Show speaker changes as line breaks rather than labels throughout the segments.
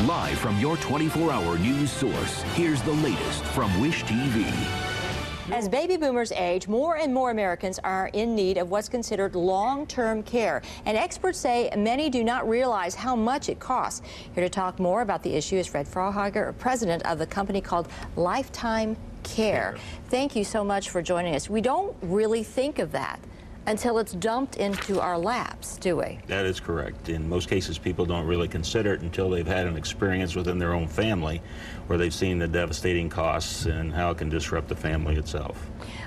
Live from your 24-hour news source, here's the latest from Wish TV.
As baby boomers age, more and more Americans are in need of what's considered long-term care. And experts say many do not realize how much it costs. Here to talk more about the issue is Frauhiger, president of the company called Lifetime Care. Thank you so much for joining us. We don't really think of that until it's dumped into our laps, do we?
That is correct. In most cases, people don't really consider it until they've had an experience within their own family where they've seen the devastating costs and how it can disrupt the family itself.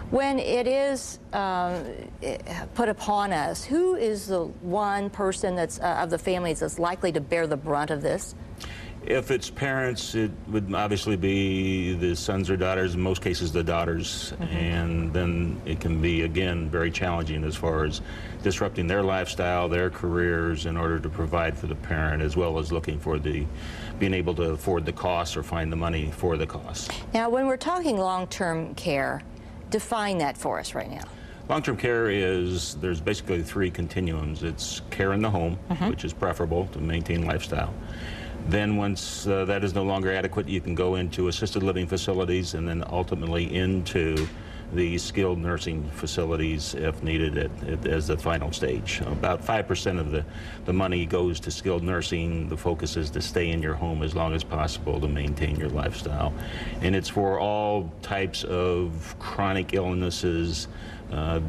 When it is put upon us, who is the one person that's of the families that's likely to bear the brunt of this?
If it's parents, it would obviously be the sons or daughters, in most cases the daughters, and then it can be, again, very challenging as far as disrupting their lifestyle, their careers, in order to provide for the parent, as well as looking for being able to afford the costs or find the money for the costs.
Now, when we're talking long-term care, define that for us right now.
Long-term care there's basically three continuums. It's care in the home, which is preferable to maintain lifestyle. Then once that is no longer adequate, you can go into assisted living facilities and then ultimately into the skilled nursing facilities if needed as the final stage. About 5% of the money goes to skilled nursing. The focus is to stay in your home as long as possible to maintain your lifestyle. And it's for all types of chronic illnesses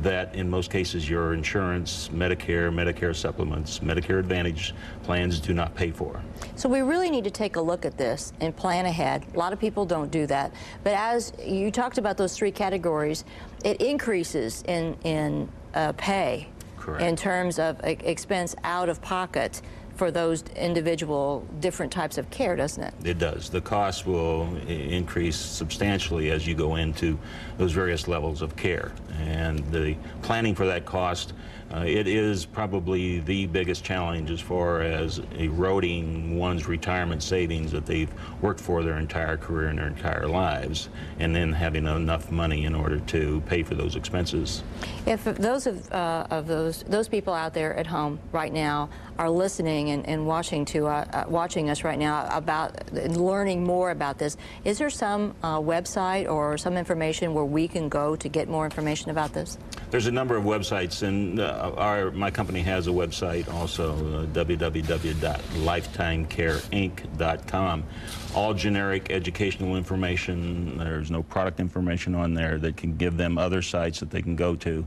that in most cases your insurance, Medicare supplements, Medicare Advantage plans do not pay for.
So we really need to take a look at this and plan ahead. A lot of people don't do that. But as you talked about those three categories, it increases in pay.
Correct.
In terms of expense out of pocket for those individual different types of care, doesn't it?
It does. The cost will increase substantially as you go into those various levels of care. And the planning for that cost, it is probably the biggest challenge as far as eroding one's retirement savings that they've worked for their entire career and their entire lives, and then having enough money in order to pay for those expenses.
If those those people out there at home right now are listening and watching us right now about learning more about this, is there some website or some information where we can go to get more information about this?
There's a number of websites, and my company has a website also, www.lifetimecareinc.com. All generic educational information. There's no product information on there that can give them other sites that they can go to.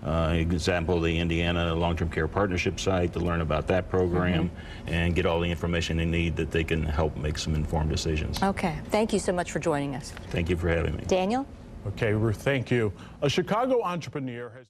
Example, the Indiana Long-Term Care Partnership site to learn about that program and get all the information they need that they can help make some informed decisions.
Okay. Thank you so much for joining us.
Thank you for having me.
Daniel?
Okay, Ruth, thank you. A Chicago entrepreneur has